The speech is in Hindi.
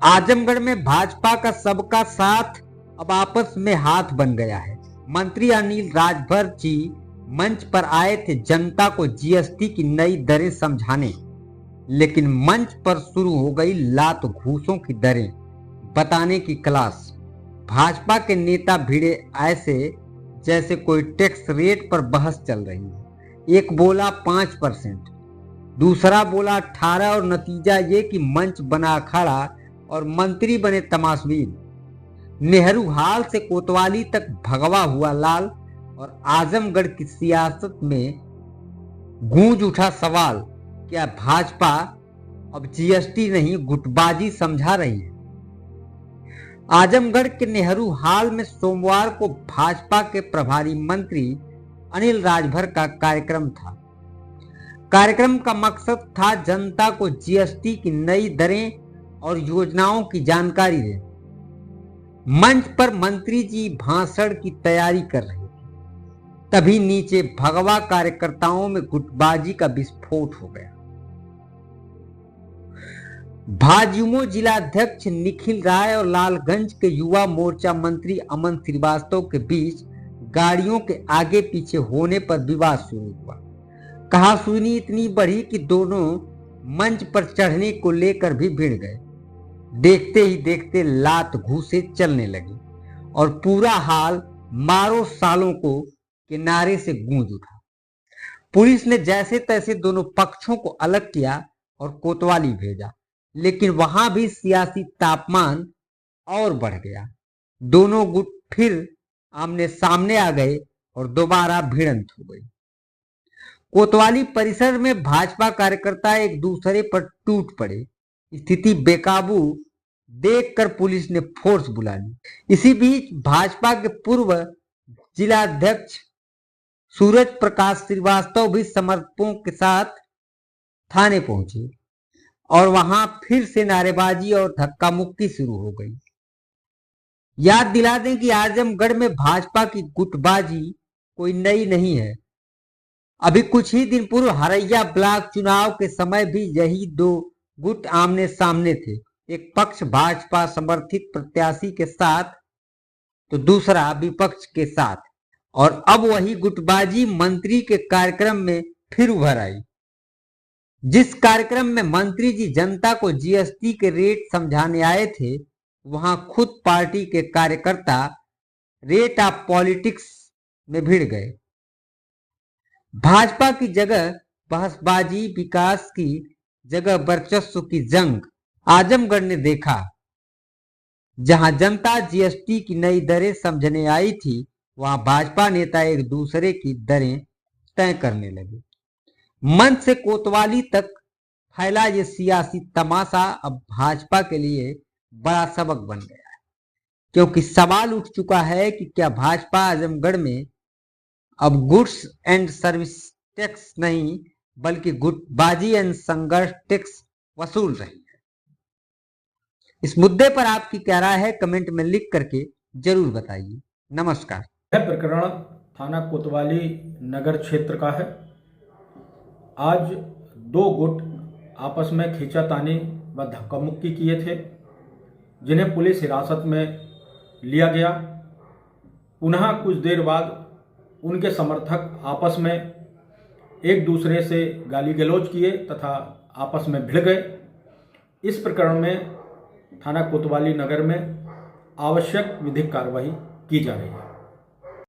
आजमगढ़ में भाजपा का सबका साथ अब आपस में हाथ बन गया है। मंत्री अनिल राजभर जी मंच पर आए थे जनता को जीएसटी की नई दरें समझाने, लेकिन मंच पर शुरू हो गई लात घूसों की दरें बताने की क्लास। भाजपा के नेता भिड़े ऐसे जैसे कोई टैक्स रेट पर बहस चल रही है। एक बोला 5%, दूसरा बोला 18 और नतीजा ये कि मंच बना अखाड़ा और मंत्री बने तमाशबीन। नेहरू हाल से कोतवाली तक भगवा हुआ लाल और आजमगढ़ की सियासत में गूंज उठा सवाल, क्या भाजपा अब जीएसटी नहीं गुटबाजी समझा रही है? आजमगढ़ के नेहरू हाल में सोमवार को भाजपा के प्रभारी मंत्री अनिल राजभर का कार्यक्रम था। कार्यक्रम का मकसद था जनता को जीएसटी की नई दरें और योजनाओं की जानकारी दें। मंच पर मंत्री जी भाषण की तैयारी कर रहे थे, तभी नीचे भगवा कार्यकर्ताओं में गुटबाजी का विस्फोट हो गया। भाजयुमो जिलाध्यक्ष निखिल राय और लालगंज के युवा मोर्चा मंत्री अमन श्रीवास्तव के बीच गाड़ियों के आगे पीछे होने पर विवाद शुरू हुआ। कहासुनी इतनी बढ़ी कि दोनों मंच पर चढ़ने को लेकर भी भिड़ गए। देखते ही देखते लात घूसे चलने लगे और पूरा हाल मारो सालों को के नारे से गूंज उठा। पुलिस ने जैसे तैसे दोनों पक्षों को अलग किया और कोतवाली भेजा, लेकिन वहां भी सियासी तापमान और बढ़ गया। दोनों गुट फिर आमने सामने आ गए और दोबारा भिड़ंत हो गई। कोतवाली परिसर में भाजपा कार्यकर्ता एक दूसरे पर टूट पड़े। स्थिति बेकाबू देखकर पुलिस ने फोर्स बुला ली। इसी बीच भाजपा के पूर्व जिलाध्यक्ष सूरज प्रकाश श्रीवास्तव भी समर्थकों के साथ थाने पहुंचे और वहां फिर से नारेबाजी और धक्का मुक्की शुरू हो गई। याद दिला दें कि आजमगढ़ में भाजपा की गुटबाजी कोई नई नहीं है। अभी कुछ ही दिन पूर्व हरैया ब्लॉक चुनाव के समय भी यही दो गुट आमने सामने थे। एक पक्ष भाजपा समर्थित प्रत्याशी के साथ तो दूसरा विपक्ष के साथ, और अब वही गुटबाजी मंत्री के कार्यक्रम में फिर उभर आई। जिस कार्यक्रम में मंत्री जी जनता को जीएसटी के रेट समझाने आए थे, वहां खुद पार्टी के कार्यकर्ता रेट ऑफ पॉलिटिक्स में भिड़ गए। भाजपा की जगह बहसबाजी, विकास की जगह वर्चस्व की जंग आजमगढ़ ने देखा। जहां जनता जीएसटी की नई दरें समझने आई थी, वहां भाजपा नेता एक दूसरे की दरें तय करने लगे। मंच से कोतवाली तक फैला ये सियासी तमाशा अब भाजपा के लिए बड़ा सबक बन गया है, क्योंकि सवाल उठ चुका है कि क्या भाजपा आजमगढ़ में अब गुड्स एंड सर्विस टैक्स नहीं बल्कि गुटबाजी एंड संघर्ष टैक्स वसूल रही है। इस मुद्दे पर आपकी क्या राय है, कमेंट में लिख करके जरूर बताइए। नमस्कार। यह प्रकरण थाना कोतवाली नगर क्षेत्र का है। आज दो गुट आपस में खींचातानी व धक्का मुक्की किए थे, जिन्हें पुलिस हिरासत में लिया गया। पुनः कुछ देर बाद उनके समर्थक आपस में एक दूसरे से गाली गलौज किए तथा आपस में भिड़ गए। इस प्रकरण में थाना कोतवाली नगर में आवश्यक विधिक कार्रवाई की जा रही है।